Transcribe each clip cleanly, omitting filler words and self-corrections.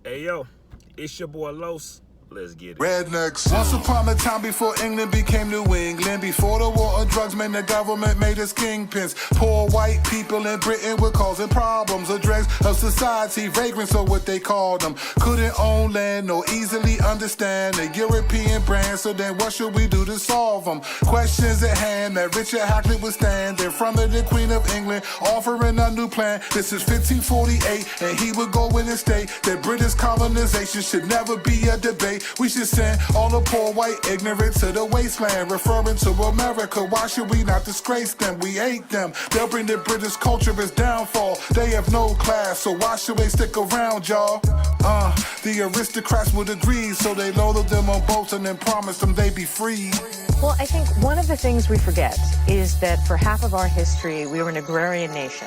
Hey, yo, it's your boy Los. Let's get it. Redneck Sauce. Once upon a time before England became New England, before the war on drugs, man, the government made us kingpins. Poor white people in Britain were causing problems. The dregs of society, vagrants or what they called them. Couldn't own land nor easily understand the European brand, so then what should we do to solve them? Questions at hand that Richard Hakluyt was standing in front of the Queen of England, offering a new plan. This is 1548, and he would go in and state that British colonization should never be a debate. We should send all the poor white ignorant to the wasteland, referring to America. Why should we not disgrace them? We hate them. They'll bring the British culture as downfall. They have no class, so why should they stick around, y'all? The aristocrats would agree, so they loaded them on boats and then promised them they'd be free. Well, I think one of the things we forget is that for half of our history, we were an agrarian nation.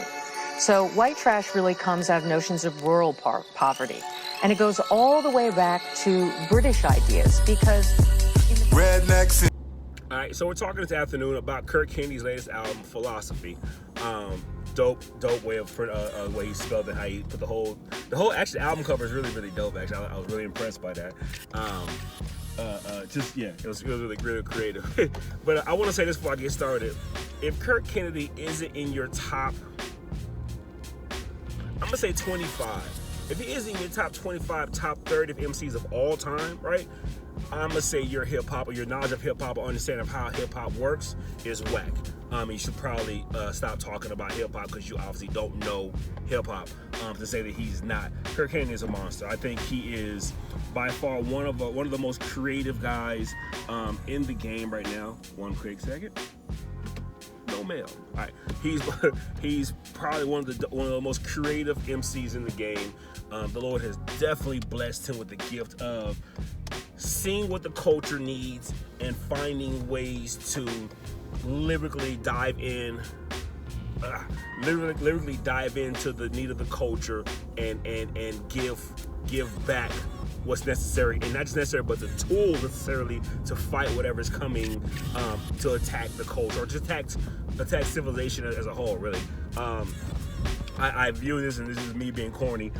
So white trash really comes out of notions of rural poverty. And it goes all the way back to British ideas because... Rednecks. All right, so we're talking this afternoon about Curt Kennedy's latest album, Philosophy. Dope way of way he spelled it, how he put the whole actually album cover is really dope. Actually, I was really impressed by that. It was really creative. But I want to say this before I get started: if Curt Kennedy isn't in your top, I'm gonna say 25. If he isn't in your top 25, top 30 of MCs of all time, right? I'm gonna say your hip hop or your knowledge of hip hop or understanding of how hip hop works is whack. You should probably stop talking about hip hop because you obviously don't know hip hop. To say that he's not, Curt Kennedy is a monster. I think he is by far one of the most creative guys in the game right now. One quick second. No mail. All right, he's probably one of the most creative MCs in the game. The Lord has definitely blessed him with the gift of seeing what the culture needs and finding ways to lyrically dive into the need of the culture and give back what's necessary, and not just necessary, but the tool necessarily to fight whatever's coming to attack the culture or to attack civilization as a whole. Really, I view this, and this is me being corny.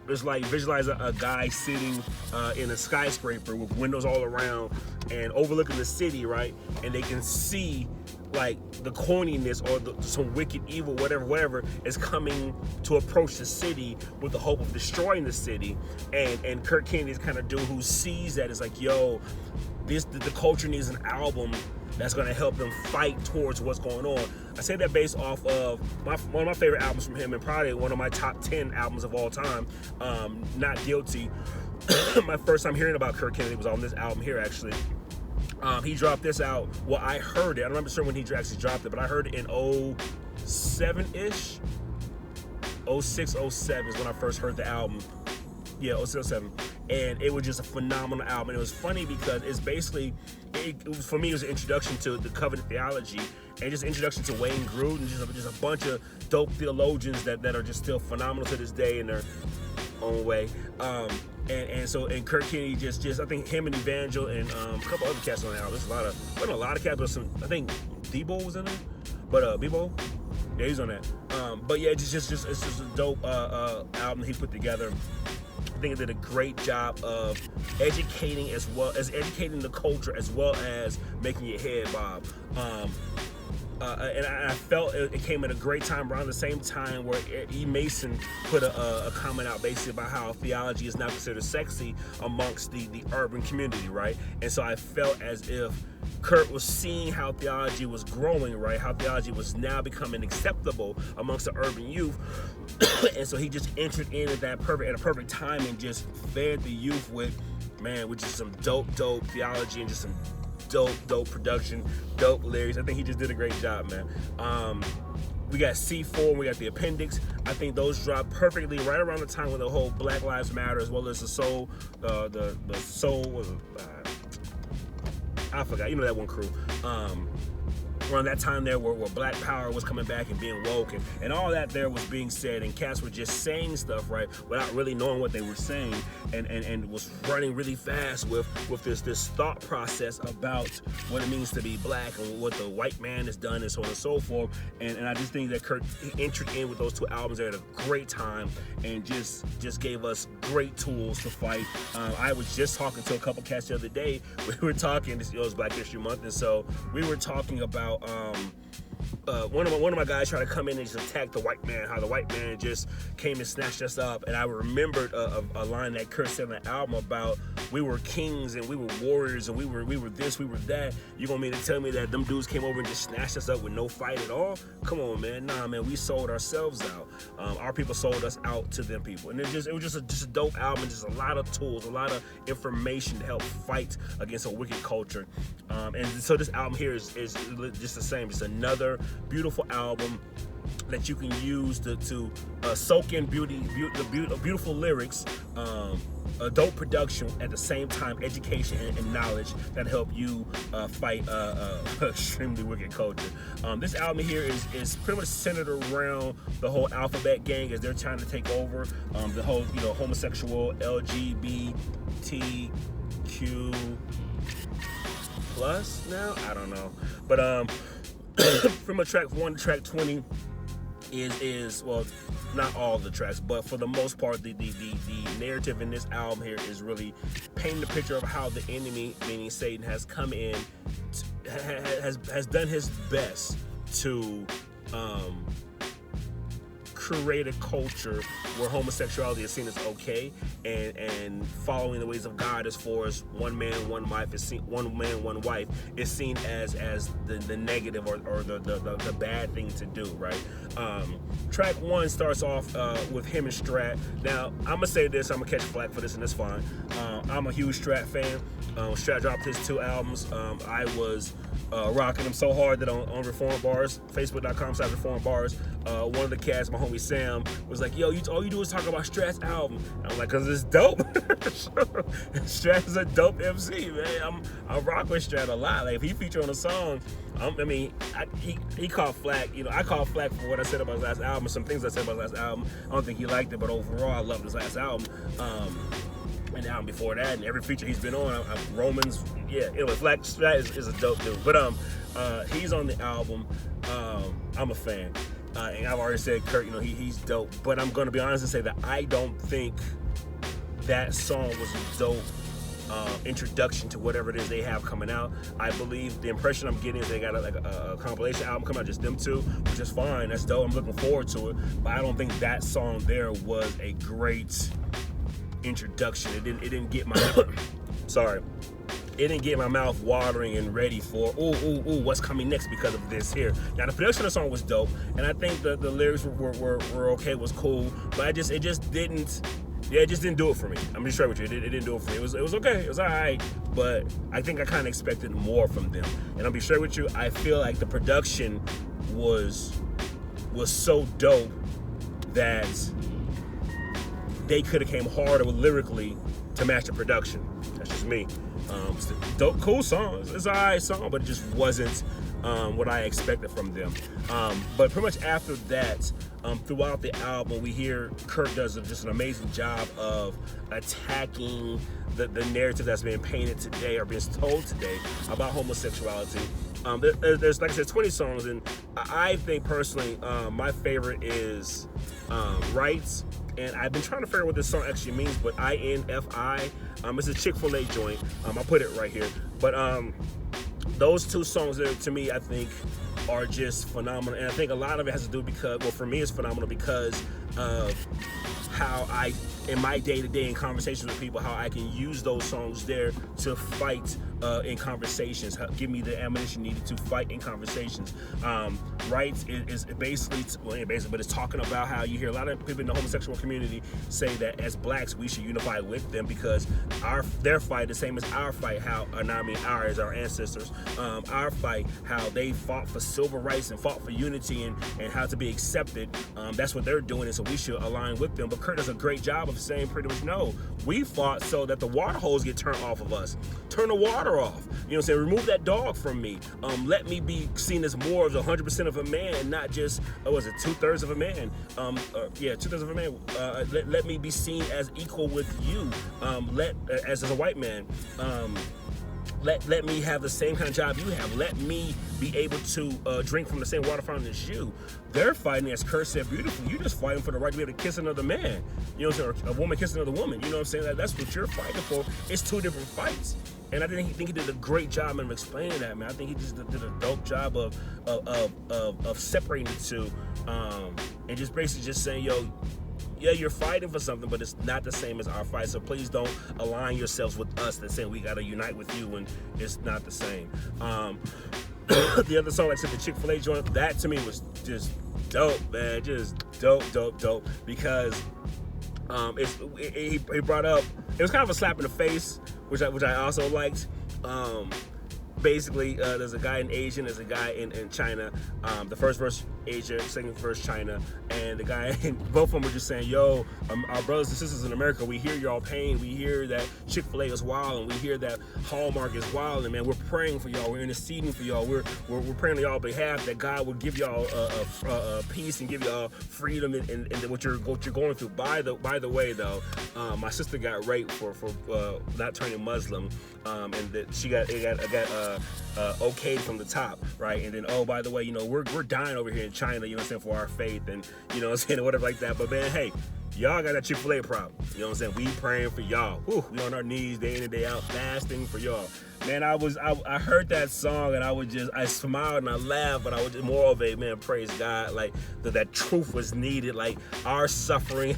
It's like visualize a guy sitting in a skyscraper with windows all around and overlooking the city, right? And they can see like the corniness or some wicked evil, whatever is coming to approach the city with the hope of destroying the city. And Curt Kennedy is kind of dude who sees that. It's like, yo, the culture needs an album that's going to help them fight towards what's going on. I say that based off of one of my favorite albums from him, and probably one of my top 10 albums of all time, Not Guilty. My first time hearing about Curt Kennedy was on this album here, actually. He dropped this out. Well, I heard it. I don't remember sure when he actually dropped it, but I heard it in 07-ish. 06, 07 is when I first heard the album. Yeah, 06, 07. And it was just a phenomenal album. And it was funny because it's basically, for me, it was an introduction to the covenant theology and just introduction to Wayne Grudem, just a bunch of dope theologians that are just still phenomenal to this day in their own way. And Curt Kennedy just I think him and Evangel and a couple other cats on the album. There's a lot of cats, but I think Debo was in it, but Bebo, yeah, he's on that. But yeah, it's just a dope album he put together. I think it did a great job of educating the culture as well as making your head bob. And I felt it came at a great time around the same time where E. Mason put a comment out basically about how theology is now considered sexy amongst the urban community, right? And so I felt as if Curt was seeing how theology was growing, right? How theology was now becoming acceptable amongst the urban youth. And so he just entered in at a perfect time and just fed the youth with just some dope theology and just some dope production, dope lyrics. I think he just did a great job, man. We got C4 and we got the appendix. I think those dropped perfectly right around the time when the whole Black Lives Matter as well as the soul was I forgot, you know that one crew. around that time there where Black Power was coming back and being woke, and all that there was being said, and cats were just saying stuff, right, without really knowing what they were saying, and was running really fast with this thought process about what it means to be black and what the white man has done and so on and so forth. And I just think that Curt entered in with those two albums there at a great time and just gave us great tools to fight. I was just talking to a couple cats the other day. We were talking, it was Black History Month, and so we were talking about one of my guys tried to come in and just attack the white man, how the white man just came and snatched us up. And I remembered a line that Curt said on the album about we were kings and we were warriors and we were this, we were that. You gonna mean to tell me that them dudes came over and just snatched us up with no fight at all? Come on, man. Nah, man, we sold ourselves out. Our people sold us out to them people. And it was just a dope album, just a lot of tools, a lot of information to help fight against a wicked culture. And so this album here is just the same, just another beautiful album that you can use to soak in beautiful lyrics, dope production, at the same time education and knowledge that help you fight extremely wicked culture. This album here is pretty much centered around the whole alphabet gang as they're trying to take over the whole homosexual LGBTQ plus now, I don't know, but from a track 1 to track 20 is well, not all the tracks, but for the most part, the narrative in this album here is really painting a picture of how the enemy, meaning Satan, has come in, has done his best to create a culture where homosexuality is seen as okay, and following the ways of God as far as one man, one wife is seen, one man, one wife is seen as the negative or the bad thing to do, right? Track 1 starts off with him and Strat. Now, I'm gonna say this, I'm gonna catch flack for this, and that's fine. I'm a huge Strat fan. Strat dropped his 2 albums. I was rocking them so hard that on Reform Bars, Facebook.com/ReformBars, one of the cats, my homie Sam, was like, yo, all you do is talk about Strat's album. And I'm like, cause it's dope. Strat is a dope MC, man. I rock with Strat a lot. Like, if he featured on a song, he caught flack. I caught flack for what I said about his last album, some things I said about his last album. I don't think he liked it, but overall, I loved his last album. And the album before that, and every feature he's been on, Romans, yeah, Flack Strat is a dope dude. But he's on the album. I'm a fan. And I've already said Curt, he's dope. But I'm gonna be honest and say that I don't think that song was a dope introduction to whatever it is they have coming out. I believe the impression I'm getting is they got a compilation album coming out, just them two, which is fine. That's dope. I'm looking forward to it. But I don't think that song there was a great introduction. It didn't get my it didn't get my mouth watering and ready for what's coming next because of this here. Now, the production of the song was dope, and I think the lyrics were okay, was cool, but it just didn't do it for me. I'm just straight with you. It didn't do it for me. It was okay. It was all right, but I think I kind of expected more from them. And I'll be straight with you. I feel like the production was so dope that they could have came harder with lyrically to match the production. That's just me. It's a dope, cool song. It's an alright song, but it just wasn't what I expected from them. But pretty much after that, throughout the album, we hear Curt does just an amazing job of attacking the narrative that's being painted today or being told today about homosexuality. There's, like I said, 20 songs, and I think personally, my favorite is Rights. And I've been trying to figure out what this song actually means, but INFI, it's a ChickfilA joint. I'll put it right here. But those 2 songs there, to me, I think are just phenomenal. And I think a lot of it has to do because, well, for me, it's phenomenal because of how I, in my day-to-day in conversations with people, how I can use those songs there to fight in conversations, give me the ammunition needed to fight in conversations. Rights is basically, but it's talking about how you hear a lot of people in the homosexual community say that as blacks, we should unify with them because their fight the same as our fight, ours, our ancestors, our fight, how they fought for civil rights and fought for unity and how to be accepted. That's what they're doing, and so we should align with them. But Curt does a great job of saying pretty much, no, we fought so that the water hose get turned off of us. Turn the water daughter off. You know what I'm saying? Remove that dog from me. Let me be seen as more of 100% of a man, not just, was it 2/3 of a man? 2/3 of a man. Let me be seen as equal with you. As a white man. Let me have the same kind of job you have. Let me be able to drink from the same water fountain as you. They're fighting, as Curt said beautifully, you're just fighting for the right to be able to kiss another man. You know what I'm saying? Or a woman kiss another woman. You know what I'm saying? That's what you're fighting for. It's two different fights. And I think he did a great job of explaining that, man. I think he just did a dope job of separating the two. And just basically just saying, yo, yeah, you're fighting for something, but it's not the same as our fight. So please don't align yourselves with us that's saying we got to unite with you when it's not the same. The other song, like I said, the ChickfilA joint, that to me was just dope, man. Just dope. Because he brought up, it was kind of a slap in the face, which I also liked. Basically, there's a guy in Asian, there's a guy in China. The first verse Asia, second verse China, and the guy, both of them were just saying, yo, our brothers and sisters in America, we hear y'all pain, we hear that Chick-fil-A is wild, and we hear that Hallmark is wild, and man, we're praying for y'all, we're interceding for y'all, we're praying on y'all behalf that God will give y'all a peace and give y'all freedom in what you're going through. By the way, though, my sister got raped for not turning Muslim, and that she got okayed from the top, right? And then, oh, by the way, you know, we're dying over here in China, you know what I'm saying, for our faith, and you know what I'm saying, or whatever like that. But man, hey, y'all got that Chick-fil-A problem. You know what I'm saying? We praying for y'all. Whew, we on our knees day in and day out, fasting for y'all. Man, I heard that song and I smiled and I laughed, but I was just more of a, man, praise God, like that truth was needed. Like our suffering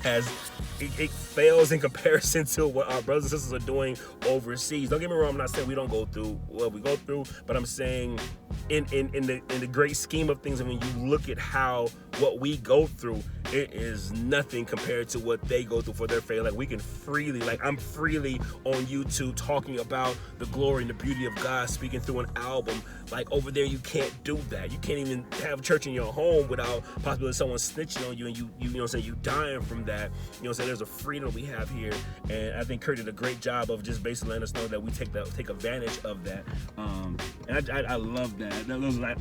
it fails in comparison to what our brothers and sisters are doing overseas. Don't get me wrong, I'm not saying we don't go through what we go through, but I'm saying in the great scheme of things, and when you look at what we go through, it is nothing compared to what they go through for their faith. Like we can freely, like I'm freely on YouTube talking about the glory and the beauty of God, speaking through an album. Like over there, you can't do that. You can't even have church in your home without possibly someone snitching on you, and you know what I'm saying, you dying from that. You know what I'm saying? There's a freedom we have here, and I think Curt did a great job of just basically letting us know that we take advantage of that. And I love that.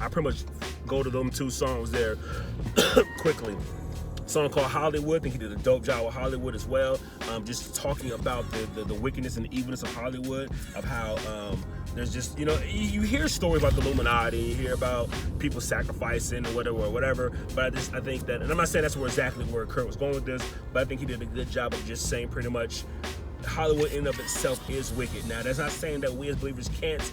I pretty much go to them two songs there quickly. Song called Hollywood. I think he did a dope job with Hollywood as well. Just talking about the wickedness and the evilness of Hollywood, of how there's just, you know, you hear stories about the Illuminati, you hear about people sacrificing or whatever. But I think that, and I'm not saying that's exactly where Curt was going with this, but I think he did a good job of just saying pretty much Hollywood in and of itself is wicked. Now, that's not saying that we as believers can't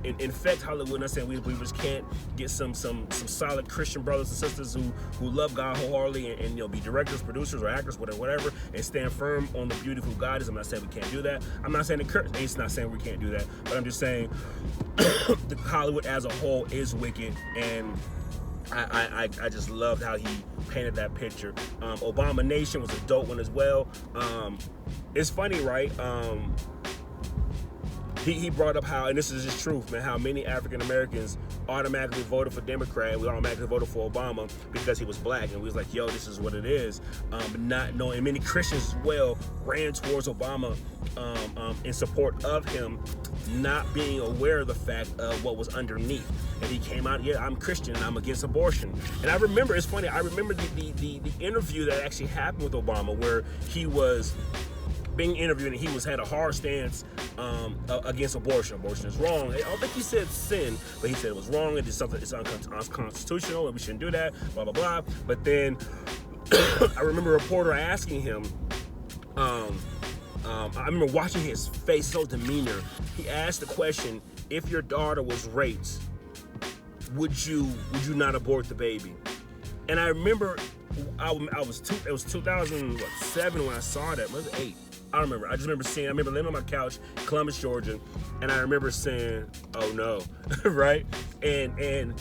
infect Hollywood. Not saying we as believers can't get some solid Christian brothers and sisters who love God wholeheartedly and you know, be directors, producers, or actors, whatever, and stand firm on the beautiful God is. I'm not saying we can't do that. I'm not saying that Curt is not saying we can't do that, but I'm just saying the Hollywood as a whole is wicked, and I just loved how he painted that picture. Obama Nation was a dope one as well. It's funny, right? He brought up how, and this is just truth, man, how many African Americans automatically voted for Democrat, and we automatically voted for Obama because he was black, and we was like, yo, this is what it is. But not knowing, and many Christians as well ran towards Obama in support of him, not being aware of the fact of what was underneath. And he came out, yeah, I'm Christian and I'm against abortion. And I remember, it's funny, I remember the interview that actually happened with Obama, where he was being interviewed and he had a hard stance against abortion. Abortion is wrong. I don't think he said sin, but he said it was wrong, and it's something, it's unconstitutional, and we shouldn't do that, blah, blah, blah. But then I remember a reporter asking him, I remember watching his face, his demeanor. He asked the question, if your daughter was raped, would you not abort the baby? And I remember it was 2007 when I saw that. Was it 8? I don't remember. I remember laying on my couch, Columbus, Georgia, and I remember saying, oh no, right? And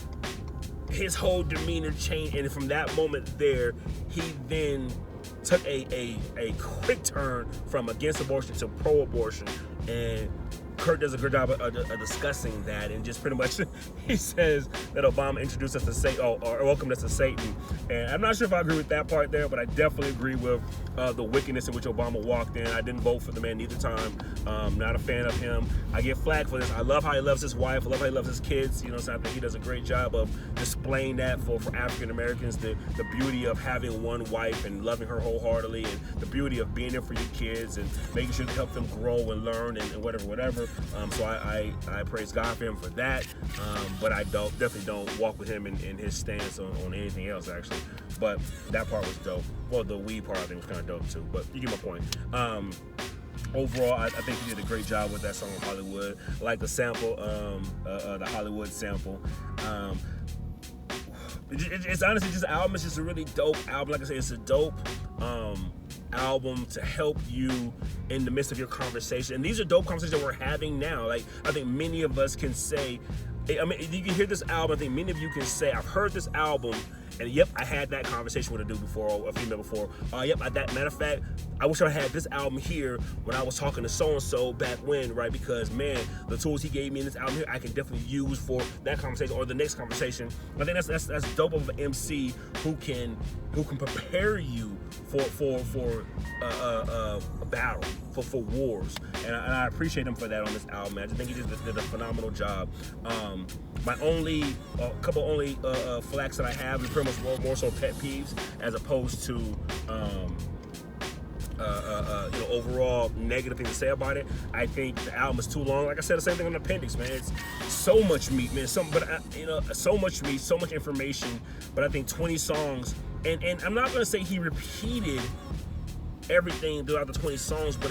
his whole demeanor changed, and from that moment there, he then took a quick turn from against abortion to pro-abortion, and Curt does a good job of discussing that, and just pretty much he says that Obama introduced us to Satan, or welcomed us to Satan. And I'm not sure if I agree with that part there, but I definitely agree with the wickedness in which Obama walked in. I didn't vote for the man neither time. Not a fan of him. I get flack for this. I love how he loves his wife. I love how he loves his kids. You know, so I think he does a great job of displaying that for African Americans, the beauty of having one wife and loving her wholeheartedly, and the beauty of being there for your kids and making sure to help them grow and learn and whatever. So I praise God for him for that. But I definitely don't walk with him in his stance on anything else, actually. But that part was dope. Well, the weed part I think was kind of dope too. But you get my point. Overall, I think he did a great job with that song in Hollywood. I like the sample, the Hollywood sample. It's honestly just an album. It's just a really dope album. Like I said, it's a dope album to help you in the midst of your conversation. And these are dope conversations that we're having now. Like, I think many of us can say, I mean, you can hear this album. I think many of you can say, I've heard this album, and yep, I had that conversation with a dude before, or a female before. Yep, matter of fact, I wish I had this album here when I was talking to so-and-so back when, right? Because, man, the tools he gave me in this album here, I can definitely use for that conversation or the next conversation. I think that's dope of an MC who can prepare you for a battle, for wars. And I appreciate him for that on this album, man. I just think he just did a phenomenal job. My couple flacks that I have is pretty much more so pet peeves as opposed to overall negative thing to say about it. I think the album is too long. Like I said, the same thing on the appendix, man. It's so much meat, man. So much meat, so much information. But I think 20 songs, and I'm not gonna say he repeated everything throughout the 20 songs, but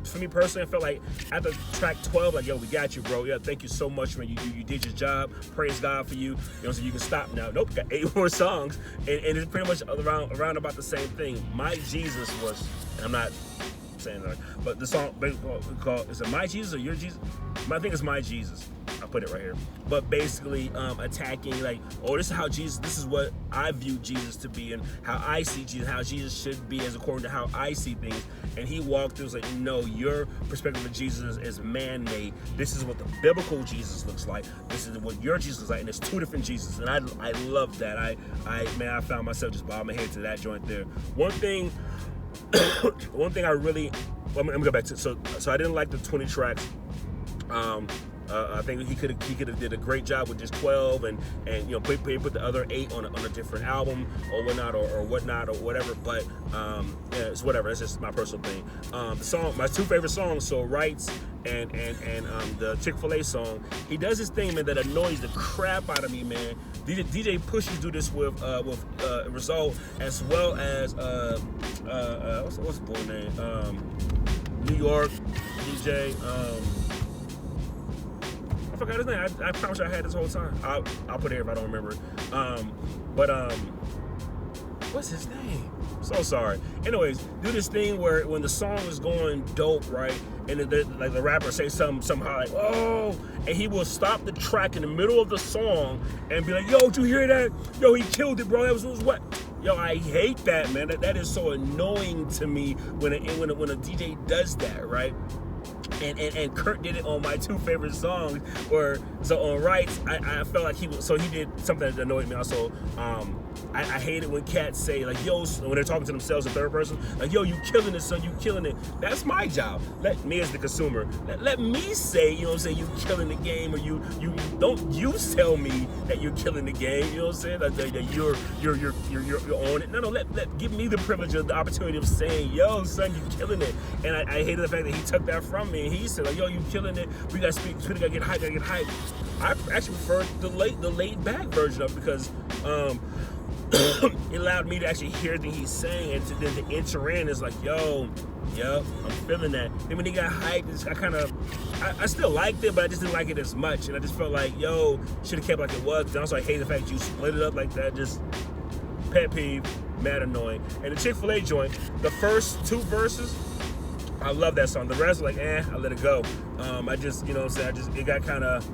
for me personally, I felt like after track 12, like, yo, we got you, bro. Yeah, thank you so much, man. You did your job. Praise God for you. You know, so you can stop now. Nope, got 8 more songs, and it's pretty much around about the same thing. My Jesus was, and I'm not saying that, but the song called, is it My Jesus or Your Jesus? I think it's My Jesus. I'll put it right here. But basically attacking, like, this is what I view Jesus to be, and how I see Jesus, how Jesus should be as according to how I see things. And he walked through, was like, no, your perspective of Jesus is man-made. This is what the biblical Jesus looks like. This is what your Jesus looks like, and there's 2 different Jesus. And I love that. I found myself just bobbing my head to that joint there. One thing I really, I'm gonna go back to, so I didn't like the 20 tracks. I think he could have did a great job with just 12, and put the other 8 on a different album or whatnot or whatever. But it's whatever. That's just my personal thing. The song, my 2 favorite songs, so Rights and the ChickfilA song. He does this thing, man, that annoys the crap out of me, man. DJ Pushes do this with Result, as well as what's the boy name? New York DJ. I forgot his name. I promise you I had this whole time. I'll put it here if I don't remember it. What's his name? So sorry. Anyways, do this thing where when the song is going dope, right, and like the rapper say somehow like, oh, and he will stop the track in the middle of the song and be like, yo, did you hear that? Yo, he killed it, bro. That was what? Yo, I hate that, man. That is so annoying to me when a DJ does that, right? And Curt did it on my 2 favorite songs. So on Rights, I felt like he did something that annoyed me. Also, I hate it when cats say, like, yo, when they're talking to themselves in third person, like, yo, you killing it, son, you killing it. That's my job. Let me as the consumer, let me say, you know what I'm saying, you killing the game, or you don't you tell me that you're killing the game, you know what I'm saying, that you're on it. No, give me the privilege of the opportunity of saying, yo, son, you killing it. And I hated the fact that he took that from me. And he said, like, yo, you killing it. We gotta speak. Twitter gotta get hyped. I actually prefer the laid back version of it, because it allowed me to actually hear everything he's saying, and then to enter in is like, yo, yep, I'm feeling that. Then when he got hyped, I still liked it, but I just didn't like it as much, and I just felt like, yo, should have kept like it was. And also, I hate the fact you split it up like that. Just pet peeve, mad annoying. And the ChickfilA joint, the first 2 verses, I love that song. The rest, like, I let it go. I just, you know what I'm saying, it got kind of,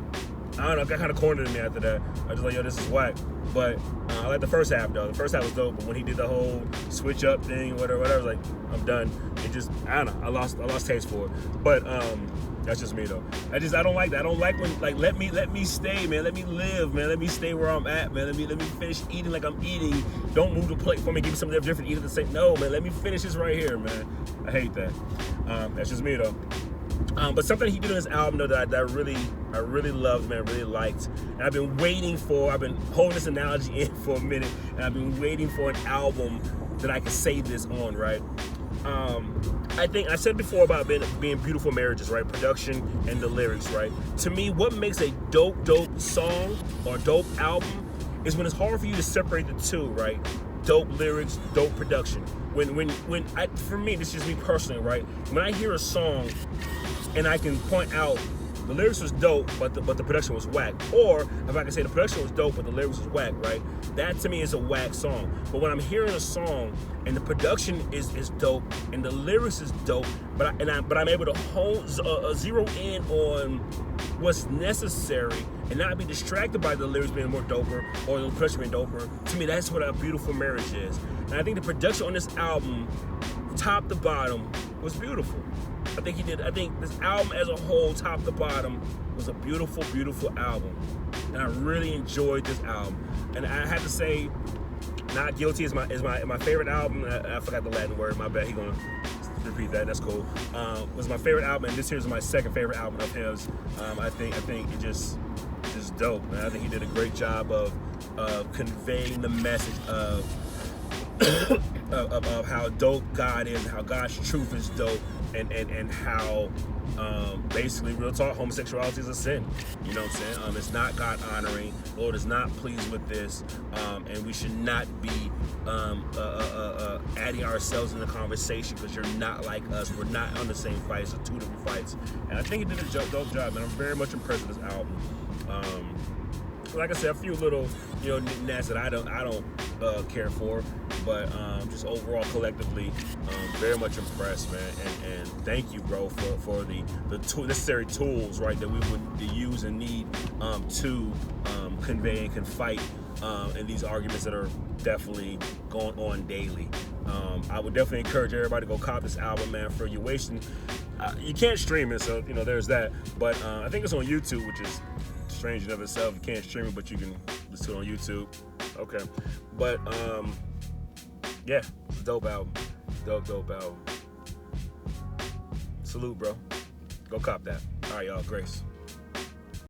I don't know, got kind of cornered in me after that. I was just like, yo, this is whack. But I like the first half though. The first half was dope, but when he did the whole switch up thing, whatever, I was like, I'm done. It just, I don't know, I lost taste for it. But that's just me though. I don't like that. I don't like when, like, let me stay, man. Let me live, man. Let me stay where I'm at, man. Let me finish eating like I'm eating. Don't move the plate for me. Give me something different. Eat at the same. No, man. Let me finish this right here, man. I hate that. That's just me though. But something he did on his album though that I really loved, man, really liked, and I've been holding this analogy in for a minute, and I've been waiting for an album that I can say this on, right? I think I said before about being beautiful marriages, right? Production and the lyrics, right? To me, what makes a dope song or dope album is when it's hard for you to separate the two, right? Dope lyrics, dope production. For me, this is just me personally, right? When I hear a song and I can point out the lyrics was dope, but the production was whack. Or if I can say the production was dope, but the lyrics was whack, right? That to me is a whack song. But when I'm hearing a song and the production is dope and the lyrics is dope, but I'm able to zero in on what's necessary and not be distracted by the lyrics being more doper or the production being doper, to me that's what a beautiful marriage is. And I think the production on this album, top to bottom, was beautiful. I think this album as a whole, top to bottom, was a beautiful, beautiful album. And I really enjoyed this album. And I have to say, Not Guilty is my favorite album. I forgot the Latin word, my bad. He gonna repeat that, that's cool. Was my favorite album, and this here is my second favorite album of his. I think it just dope, man. I think he did a great job of conveying the message of how dope God is, how God's truth is dope, and how basically, real talk, homosexuality is a sin. You know what I'm saying? It's not God honoring. Lord is not pleased with this, and we should not be adding ourselves in the conversation because you're not like us. We're not on the same fights. It's two different fights, and I think he did a dope job, man. I'm very much impressed with this album. Like I said, a few little, knickknacks that I don't care for, but just overall, collectively, very much impressed, man. And thank you, bro, for the necessary tools, right, that we would use and need to convey and can fight in these arguments that are definitely going on daily. I would definitely encourage everybody to go cop this album, man. For you wasting, you can't stream it, so there's that. But I think it's on YouTube, which is strange in of itself. You can't stream it, but you can listen to it on YouTube. Okay, but yeah, it's a dope album. Dope album. Salute, bro. Go cop that. All right, y'all. Grace.